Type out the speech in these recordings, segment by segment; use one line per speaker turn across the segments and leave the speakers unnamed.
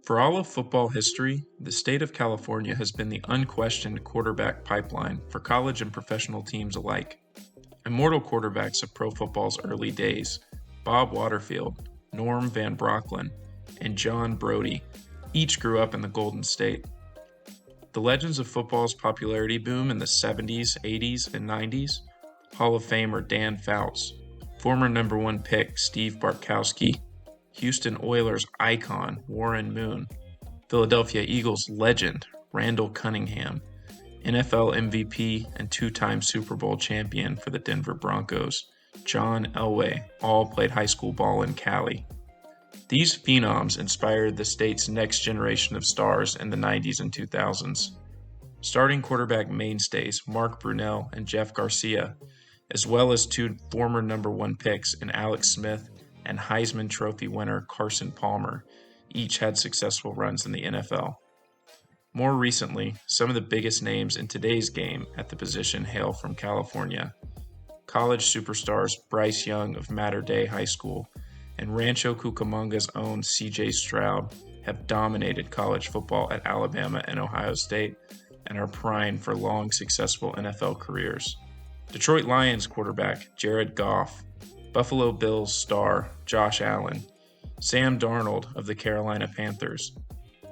For all of football history, the state of California has been the unquestioned quarterback pipeline for college and professional teams alike. Immortal quarterbacks of pro football's early days, Bob Waterfield, Norm Van Brocklin, and John Brody, each grew up in the Golden State. The legends of football's popularity boom in the 70s, 80s, and 90s, Hall of Famer Dan Fouts, former number one pick Steve Bartkowski, Houston Oilers icon Warren Moon, Philadelphia Eagles legend Randall Cunningham, NFL MVP and two-time Super Bowl champion for the Denver Broncos, John Elway, all played high school ball in Cali. These phenoms inspired the state's next generation of stars in the 90s and 2000s. Starting quarterback mainstays Mark Brunell and Jeff Garcia, as well as two former number one picks in Alex Smith and Heisman Trophy winner Carson Palmer, each had successful runs in the NFL. More recently, some of the biggest names in today's game at the position hail from California. College superstars Bryce Young of Mater Dei High School and Rancho Cucamonga's own C.J. Stroud have dominated college football at Alabama and Ohio State and are primed for long, successful NFL careers. Detroit Lions quarterback Jared Goff, Buffalo Bills star Josh Allen, Sam Darnold of the Carolina Panthers,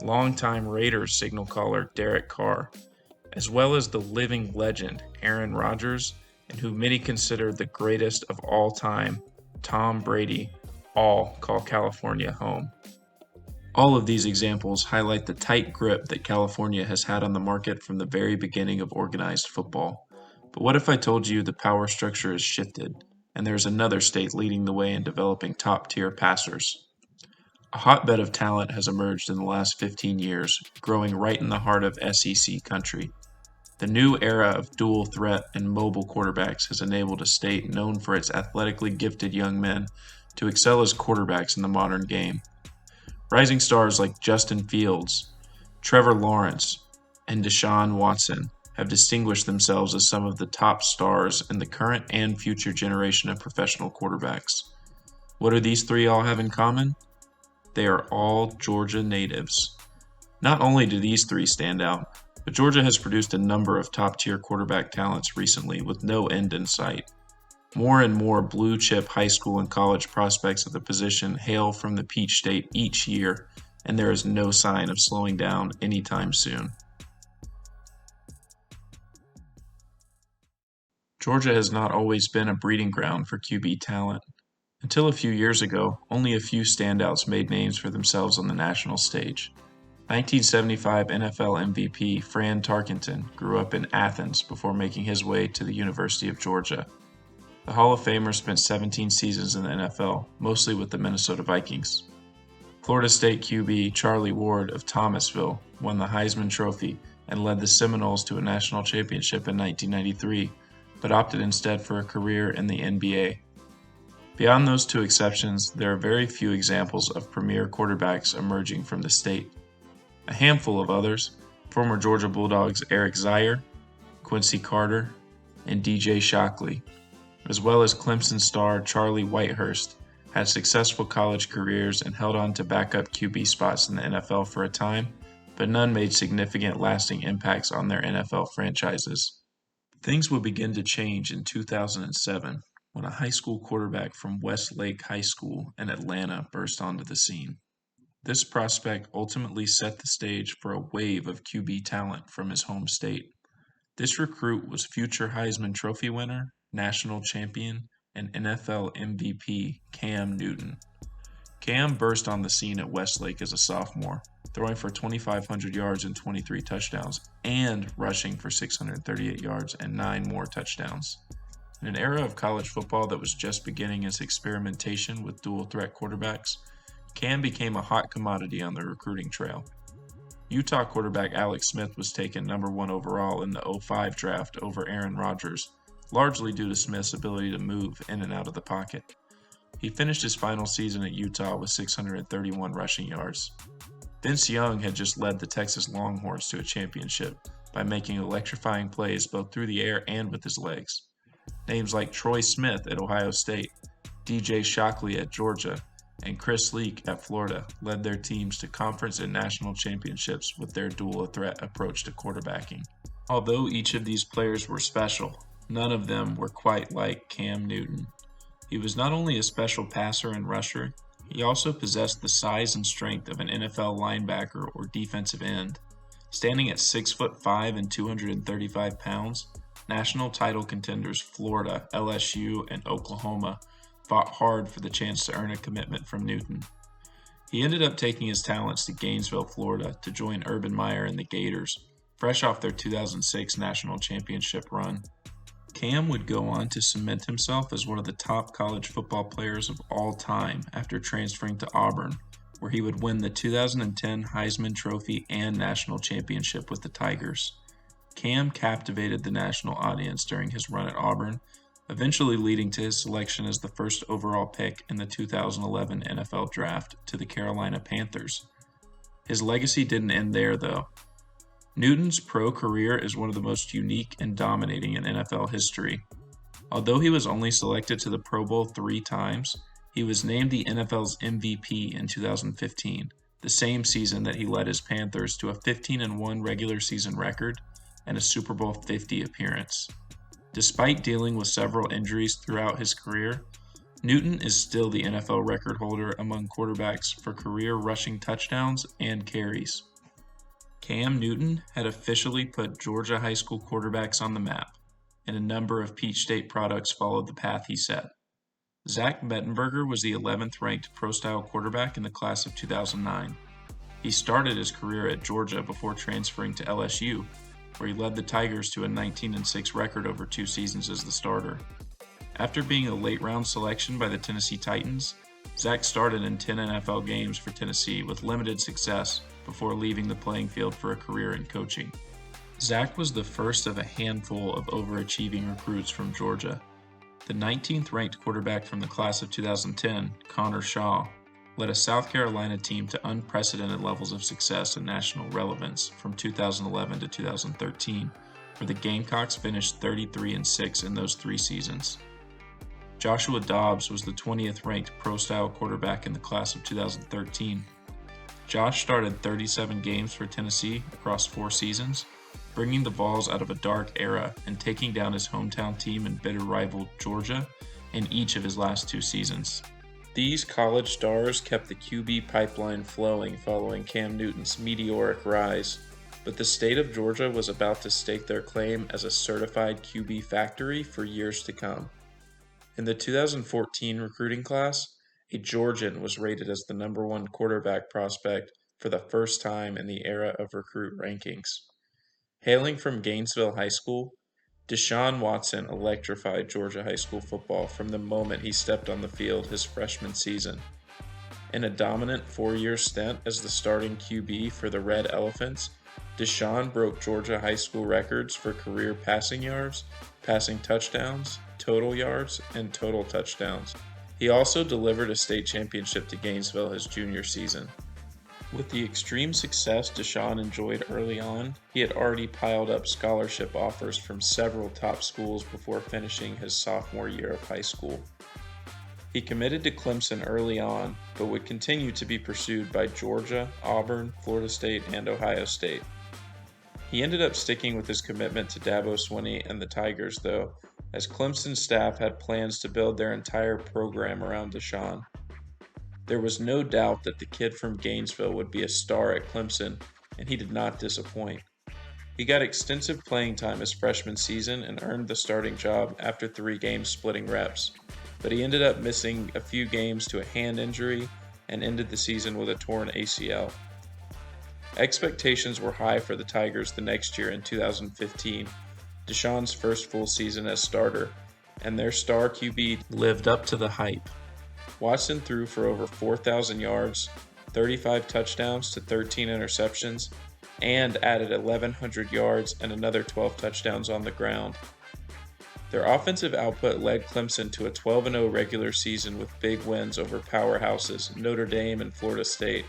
longtime Raiders signal caller Derek Carr, as well as the living legend Aaron Rodgers, and who many consider the greatest of all time, Tom Brady, all call California home. All of these examples highlight the tight grip that California has had on the market from the very beginning of organized football. But what if I told you the power structure has shifted, and there's another state leading the way in developing top-tier passers? A hotbed of talent has emerged in the last 15 years, growing right in the heart of SEC country. The new era of dual threat and mobile quarterbacks has enabled a state known for its athletically gifted young men to excel as quarterbacks in the modern game. Rising stars like Justin Fields, Trevor Lawrence, and Deshaun Watson have distinguished themselves as some of the top stars in the current and future generation of professional quarterbacks. What do these three all have in common? They are all Georgia natives. Not only do these three stand out, but Georgia has produced a number of top-tier quarterback talents recently with no end in sight. More and more blue-chip high school and college prospects at the position hail from the Peach State each year, and there is no sign of slowing down anytime soon. Georgia has not always been a breeding ground for QB talent. Until a few years ago, only a few standouts made names for themselves on the national stage. 1975 NFL MVP Fran Tarkenton grew up in Athens before making his way to the University of Georgia. The Hall of Famer spent 17 seasons in the NFL, mostly with the Minnesota Vikings. Florida State QB Charlie Ward of Thomasville won the Heisman Trophy and led the Seminoles to a national championship in 1993, but opted instead for a career in the NBA. Beyond those two exceptions, there are very few examples of premier quarterbacks emerging from the state. A handful of others, former Georgia Bulldogs Eric Zier, Quincy Carter, and DJ Shockley, as well as Clemson star Charlie Whitehurst, had successful college careers and held on to backup QB spots in the NFL for a time, but none made significant lasting impacts on their NFL franchises. Things would begin to change in 2007 when a high school quarterback from Westlake High School in Atlanta burst onto the scene. This prospect ultimately set the stage for a wave of QB talent from his home state. This recruit was future Heisman Trophy winner, national champion, and NFL MVP Cam Newton. Cam burst on the scene at Westlake as a sophomore, throwing for 2,500 yards and 23 touchdowns, and rushing for 638 yards and 9 more touchdowns. In an era of college football that was just beginning its experimentation with dual-threat quarterbacks, Cam became a hot commodity on the recruiting trail. Utah quarterback Alex Smith was taken number 1 overall in the 2005 draft over Aaron Rodgers, largely due to Smith's ability to move in and out of the pocket. He finished his final season at Utah with 631 rushing yards. Vince Young had just led the Texas Longhorns to a championship by making electrifying plays both through the air and with his legs. Names like Troy Smith at Ohio State, DJ Shockley at Georgia, and Chris Leak at Florida led their teams to conference and national championships with their dual-threat approach to quarterbacking. Although each of these players were special, none of them were quite like Cam Newton. He was not only a special passer and rusher, he also possessed the size and strength of an NFL linebacker or defensive end. Standing at 6'5" and 235 pounds, national title contenders Florida, LSU, and Oklahoma fought hard for the chance to earn a commitment from Newton. He ended up taking his talents to Gainesville, Florida to join Urban Meyer and the Gators, fresh off their 2006 national championship run. Cam would go on to cement himself as one of the top college football players of all time after transferring to Auburn, where he would win the 2010 Heisman Trophy and national championship with the Tigers. Cam captivated the national audience during his run at Auburn, eventually leading to his selection as the first overall pick in the 2011 NFL Draft to the Carolina Panthers. His legacy didn't end there, though. Newton's pro career is one of the most unique and dominating in NFL history. Although he was only selected to the Pro Bowl 3 times, he was named the NFL's MVP in 2015, the same season that he led his Panthers to a 15-1 regular season record and a Super Bowl 50 appearance. Despite dealing with several injuries throughout his career, Newton is still the NFL record holder among quarterbacks for career rushing touchdowns and carries. Cam Newton had officially put Georgia high school quarterbacks on the map, and a number of Peach State products followed the path he set. Zach Mettenberger was the 11th ranked pro-style quarterback in the class of 2009. He started his career at Georgia before transferring to LSU, where he led the Tigers to a 19-6 record over 2 seasons as the starter. After being a late-round selection by the Tennessee Titans, Zach started in 10 NFL games for Tennessee with limited success before leaving the playing field for a career in coaching. Zach was the first of a handful of overachieving recruits from Georgia. The 19th ranked quarterback from the class of 2010, Connor Shaw, led a South Carolina team to unprecedented levels of success and national relevance from 2011 to 2013, where the Gamecocks finished 33-6 in those 3 seasons. Joshua Dobbs was the 20th ranked pro-style quarterback in the class of 2013. Josh started 37 games for Tennessee across 4 seasons, bringing the Vols out of a dark era and taking down his hometown team and bitter rival Georgia in each of his last 2 seasons. These college stars kept the QB pipeline flowing following Cam Newton's meteoric rise, but the state of Georgia was about to stake their claim as a certified QB factory for years to come. In the 2014 recruiting class, a Georgian was rated as the number 1 quarterback prospect for the first time in the era of recruit rankings. Hailing from Gainesville High School, Deshaun Watson electrified Georgia high school football from the moment he stepped on the field his freshman season. In a dominant 4-year stint as the starting QB for the Red Elephants, Deshaun broke Georgia high school records for career passing yards, passing touchdowns, total yards, and total touchdowns. He also delivered a state championship to Gainesville his junior season. With the extreme success Deshaun enjoyed early on, he had already piled up scholarship offers from several top schools before finishing his sophomore year of high school. He committed to Clemson early on, but would continue to be pursued by Georgia, Auburn, Florida State, and Ohio State. He ended up sticking with his commitment to Dabo Swinney and the Tigers, though, as Clemson's staff had plans to build their entire program around Deshaun. There was no doubt that the kid from Gainesville would be a star at Clemson, and he did not disappoint. He got extensive playing time his freshman season and earned the starting job after 3 games splitting reps, but he ended up missing a few games to a hand injury and ended the season with a torn ACL. Expectations were high for the Tigers the next year in 2015, Deshaun's first full season as starter, and their star QB lived up to the hype. Watson threw for over 4,000 yards, 35 touchdowns to 13 interceptions, and added 1,100 yards and another 12 touchdowns on the ground. Their offensive output led Clemson to a 12-0 regular season with big wins over powerhouses Notre Dame and Florida State.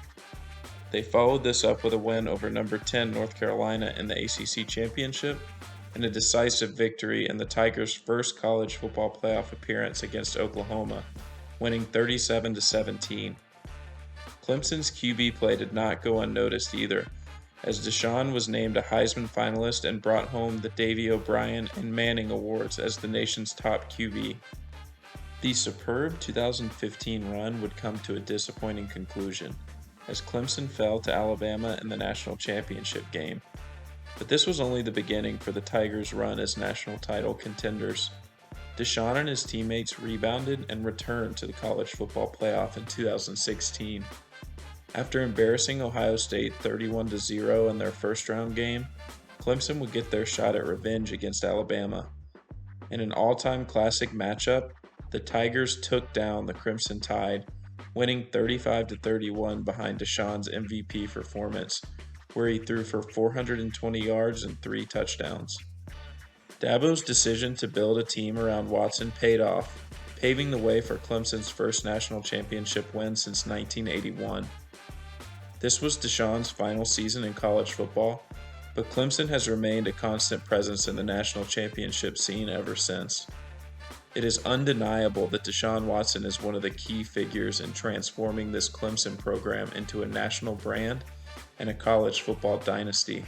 They followed this up with a win over number 10 North Carolina in the ACC Championship and a decisive victory in the Tigers' first college football playoff appearance against Oklahoma, winning 37-17. Clemson's QB play did not go unnoticed either, as Deshaun was named a Heisman finalist and brought home the Davy O'Brien and Manning Awards as the nation's top QB. The superb 2015 run would come to a disappointing conclusion, as Clemson fell to Alabama in the national championship game. But this was only the beginning for the Tigers' run as national title contenders. Deshaun and his teammates rebounded and returned to the college football playoff in 2016. After embarrassing Ohio State 31-0 in their first-round game, Clemson would get their shot at revenge against Alabama. In an all-time classic matchup, the Tigers took down the Crimson Tide, winning 35-31 behind Deshaun's MVP performance, where he threw for 420 yards and 3 touchdowns. Dabo's decision to build a team around Watson paid off, paving the way for Clemson's first national championship win since 1981. This was Deshaun's final season in college football, but Clemson has remained a constant presence in the national championship scene ever since. It is undeniable that Deshaun Watson is one of the key figures in transforming this Clemson program into a national brand and a college football dynasty.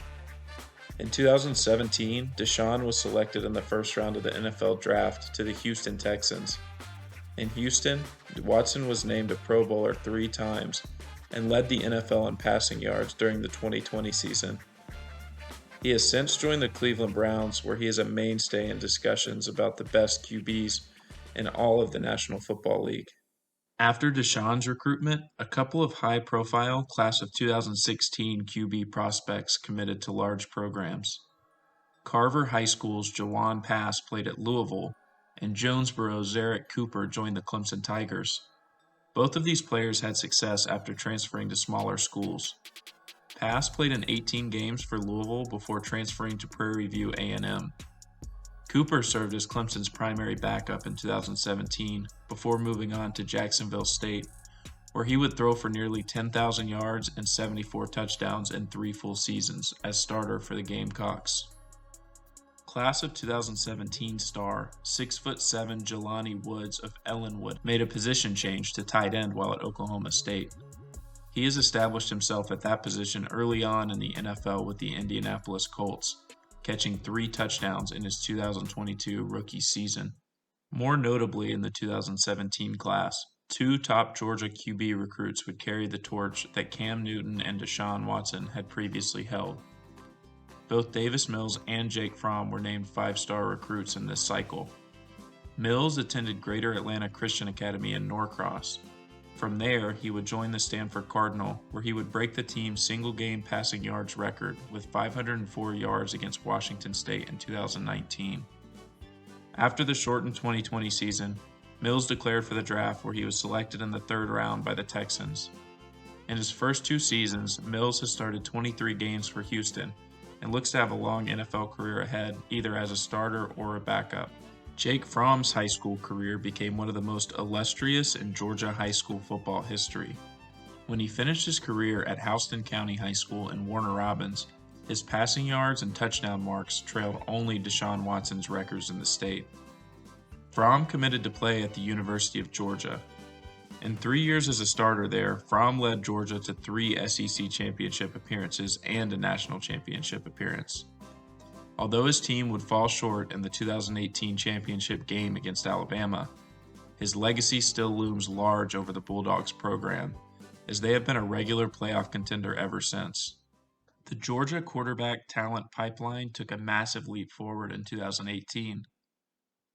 In 2017, Deshaun was selected in the first round of the NFL Draft to the Houston Texans. In Houston, Watson was named a Pro Bowler 3 times and led the NFL in passing yards during the 2020 season. He has since joined the Cleveland Browns, where he is a mainstay in discussions about the best QBs in all of the National Football League. After Deshaun's recruitment, a couple of high-profile Class of 2016 QB prospects committed to large programs. Carver High School's Jawan Pass played at Louisville, and Jonesboro's Zarek Cooper joined the Clemson Tigers. Both of these players had success after transferring to smaller schools. Pass played in 18 games for Louisville before transferring to Prairie View A&M. Cooper served as Clemson's primary backup in 2017 before moving on to Jacksonville State, where he would throw for nearly 10,000 yards and 74 touchdowns in 3 full seasons as starter for the Gamecocks. Class of 2017 star 6'7" Jelani Woods of Ellenwood made a position change to tight end while at Oklahoma State. He has established himself at that position early on in the NFL with the Indianapolis Colts, catching 3 touchdowns in his 2022 rookie season. More notably in the 2017 class, 2 top Georgia QB recruits would carry the torch that Cam Newton and Deshaun Watson had previously held. Both Davis Mills and Jake Fromm were named 5-star recruits in this cycle. Mills attended Greater Atlanta Christian Academy in Norcross. From there, he would join the Stanford Cardinal, where he would break the team's single-game passing yards record with 504 yards against Washington State in 2019. After the shortened 2020 season, Mills declared for the draft, where he was selected in the 3rd round by the Texans. In his first 2 seasons, Mills has started 23 games for Houston and looks to have a long NFL career ahead, either as a starter or a backup. Jake Fromm's high school career became one of the most illustrious in Georgia high school football history. When he finished his career at Houston County High School in Warner Robins, his passing yards and touchdown marks trailed only Deshaun Watson's records in the state. Fromm committed to play at the University of Georgia. In 3 years as a starter there, Fromm led Georgia to 3 SEC championship appearances and a national championship appearance. Although his team would fall short in the 2018 championship game against Alabama, his legacy still looms large over the Bulldogs program, as they have been a regular playoff contender ever since. The Georgia quarterback talent pipeline took a massive leap forward in 2018.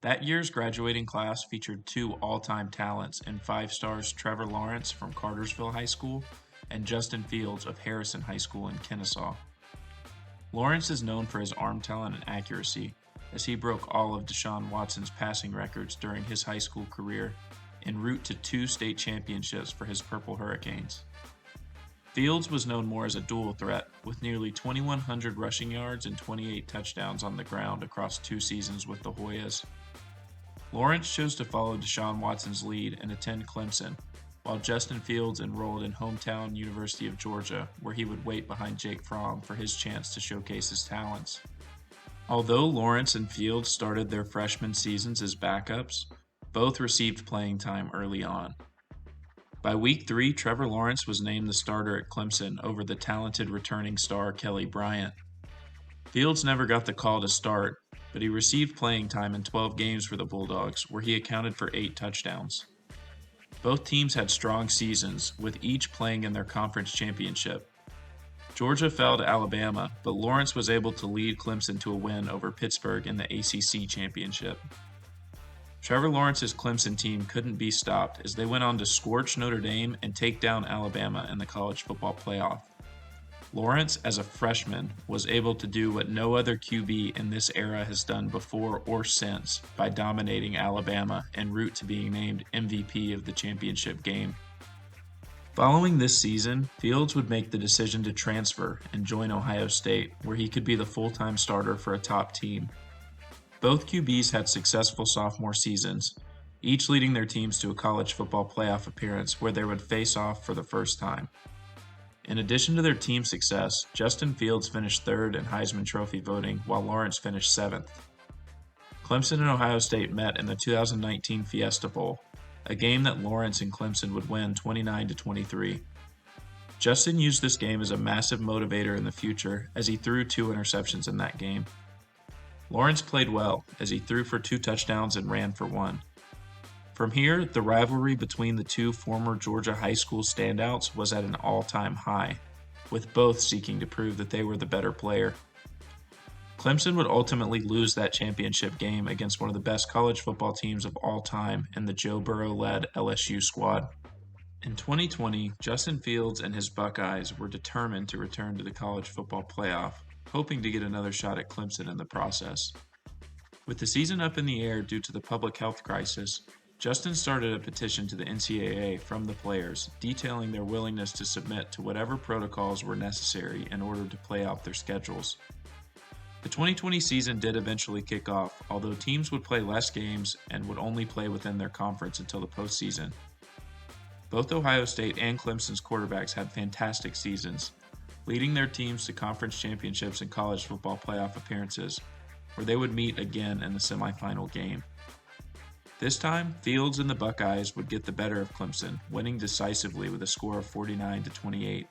That year's graduating class featured 2 all-time talents in 5-stars Trevor Lawrence from Cartersville High School and Justin Fields of Harrison High School in Kennesaw. Lawrence is known for his arm talent and accuracy, as he broke all of Deshaun Watson's passing records during his high school career, en route to 2 state championships for his Purple Hurricanes. Fields was known more as a dual threat, with nearly 2,100 rushing yards and 28 touchdowns on the ground across 2 seasons with the Hoyas. Lawrence chose to follow Deshaun Watson's lead and attend Clemson, while Justin Fields enrolled in hometown University of Georgia, where he would wait behind Jake Fromm for his chance to showcase his talents. Although Lawrence and Fields started their freshman seasons as backups, both received playing time early on. By week 3, Trevor Lawrence was named the starter at Clemson over the talented returning star Kelly Bryant. Fields never got the call to start, but he received playing time in 12 games for the Bulldogs, where he accounted for 8 touchdowns. Both teams had strong seasons, with each playing in their conference championship. Georgia fell to Alabama, but Lawrence was able to lead Clemson to a win over Pittsburgh in the ACC championship. Trevor Lawrence's Clemson team couldn't be stopped as they went on to scorch Notre Dame and take down Alabama in the college football playoff. Lawrence, as a freshman, was able to do what no other QB in this era has done before or since by dominating Alabama en route to being named MVP of the championship game. Following this season, Fields would make the decision to transfer and join Ohio State, where he could be the full-time starter for a top team. Both QBs had successful sophomore seasons, each leading their teams to a college football playoff appearance where they would face off for the first time. In addition to their team success, Justin Fields finished 3rd in Heisman Trophy voting while Lawrence finished 7th. Clemson and Ohio State met in the 2019 Fiesta Bowl, a game that Lawrence and Clemson would win 29-23. Justin used this game as a massive motivator in the future as he threw 2 interceptions in that game. Lawrence played well as he threw for 2 touchdowns and ran for 1. From here, the rivalry between the two former Georgia high school standouts was at an all-time high, with both seeking to prove that they were the better player. Clemson would ultimately lose that championship game against one of the best college football teams of all time in the Joe Burrow-led LSU squad. In 2020, Justin Fields and his Buckeyes were determined to return to the college football playoff, hoping to get another shot at Clemson in the process. With the season up in the air due to the public health crisis, Justin started a petition to the NCAA from the players, detailing their willingness to submit to whatever protocols were necessary in order to play out their schedules. The 2020 season did eventually kick off, although teams would play less games and would only play within their conference until the postseason. Both Ohio State and Clemson's quarterbacks had fantastic seasons, leading their teams to conference championships and college football playoff appearances, where they would meet again in the semifinal game. This time, Fields and the Buckeyes would get the better of Clemson, winning decisively with a score of 49-28.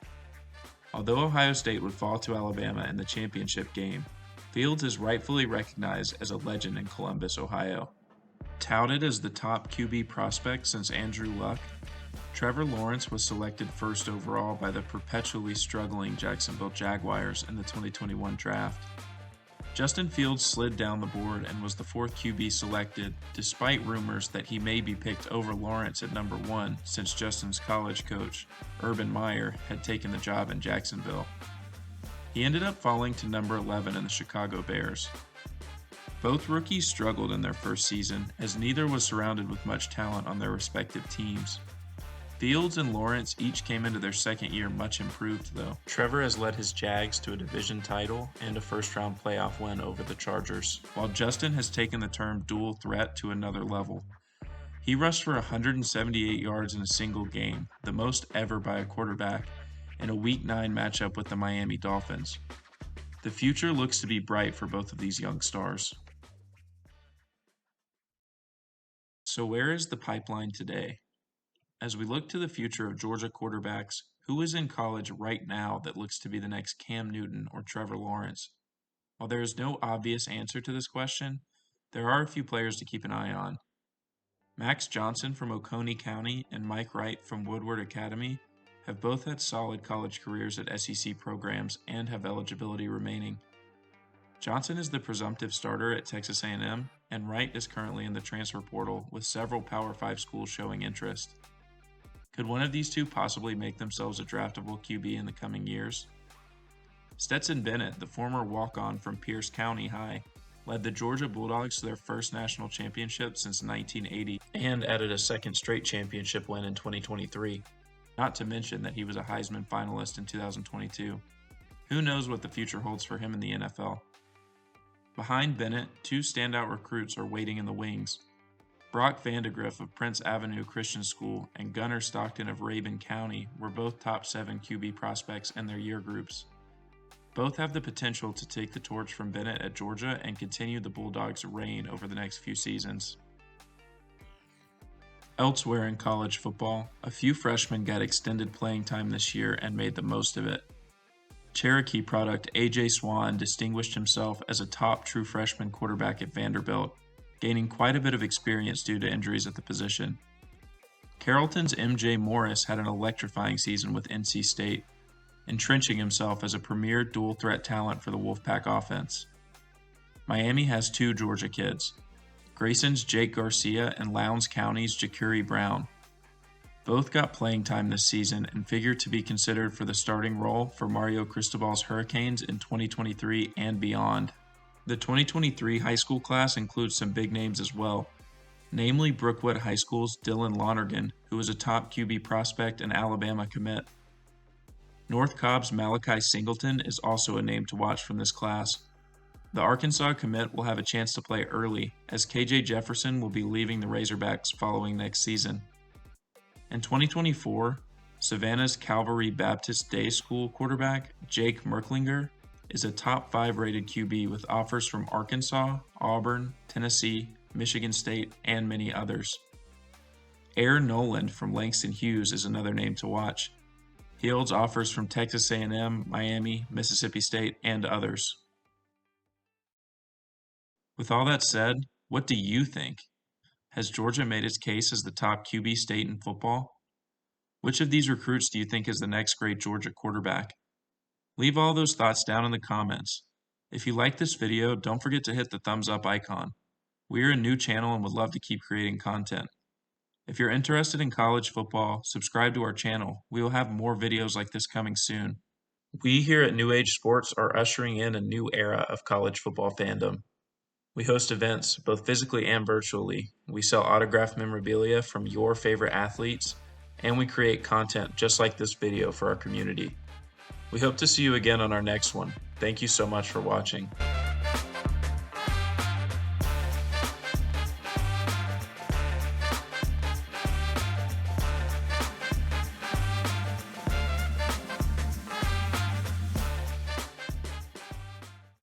Although Ohio State would fall to Alabama in the championship game, Fields is rightfully recognized as a legend in Columbus, Ohio. Touted as the top QB prospect since Andrew Luck, Trevor Lawrence was selected 1st overall by the perpetually struggling Jacksonville Jaguars in the 2021 draft. Justin Fields slid down the board and was the 4th QB selected, despite rumors that he may be picked over Lawrence at number 1 since Justin's college coach, Urban Meyer, had taken the job in Jacksonville. He ended up falling to number 11 in the Chicago Bears. Both rookies struggled in their first season, as neither was surrounded with much talent on their respective teams. Fields and Lawrence each came into their second year much improved, though. Trevor has led his Jags to a division title and a first-round playoff win over the Chargers, while Justin has taken the term dual threat to another level. He rushed for 178 yards in a single game, the most ever by a quarterback, in a Week 9 matchup with the Miami Dolphins. The future looks to be bright for both of these young stars. So where is the pipeline today? As we look to the future of Georgia quarterbacks, who is in college right now that looks to be the next Cam Newton or Trevor Lawrence? While there is no obvious answer to this question, there are a few players to keep an eye on. Max Johnson from Oconee County and Mike Wright from Woodward Academy have both had solid college careers at SEC programs and have eligibility remaining. Johnson is the presumptive starter at Texas A&M, and Wright is currently in the transfer portal with several Power 5 schools showing interest. Could one of these two possibly make themselves a draftable QB in the coming years? Stetson Bennett, the former walk-on from Pierce County High, led the Georgia Bulldogs to their first national championship since 1980 and added a second straight championship win in 2023. Not to mention that he was a Heisman finalist in 2022. Who knows what the future holds for him in the NFL? Behind Bennett, 2 standout recruits are waiting in the wings. Brock Vandegrift of Prince Avenue Christian School and Gunnar Stockton of Rabun County were both top 7 QB prospects in their year groups. Both have the potential to take the torch from Bennett at Georgia and continue the Bulldogs' reign over the next few seasons. Elsewhere in college football, a few freshmen got extended playing time this year and made the most of it. Cherokee product A.J. Swan distinguished himself as a top true freshman quarterback at Vanderbilt, gaining quite a bit of experience due to injuries at the position. Carrollton's M.J. Morris had an electrifying season with NC State, entrenching himself as a premier dual-threat talent for the Wolfpack offense. Miami has two Georgia kids, Grayson's Jake Garcia and Lowndes County's Ja'Curie Brown. Both got playing time this season and figure to be considered for the starting role for Mario Cristobal's Hurricanes in 2023 and beyond. The 2023 high school class includes some big names as well, namely Brookwood High School's Dylan Lonergan, who is a top QB prospect and Alabama commit. North Cobb's Malachi Singleton is also a name to watch from this class. The Arkansas commit will have a chance to play early, as KJ Jefferson will be leaving the Razorbacks following next season. In 2024, Savannah's Calvary Baptist Day School quarterback Jake Merklinger is a top 5 rated QB with offers from Arkansas, Auburn, Tennessee, Michigan State, and many others. Air Noland from Langston Hughes is another name to watch. He holds offers from Texas A&M, Miami, Mississippi State, and others. With all that said, what do you think? Has Georgia made its case as the top QB state in football? Which of these recruits do you think is the next great Georgia quarterback? Leave all those thoughts down in the comments. If you like this video, don't forget to hit the thumbs up icon. We are a new channel and would love to keep creating content. If you're interested in college football, subscribe to our channel. We will have more videos like this coming soon. We here at New Age Sports are ushering in a new era of college football fandom. We host events, both physically and virtually. We sell autographed memorabilia from your favorite athletes, and we create content just like this video for our community. We hope to see you again on our next one. Thank you so much for watching.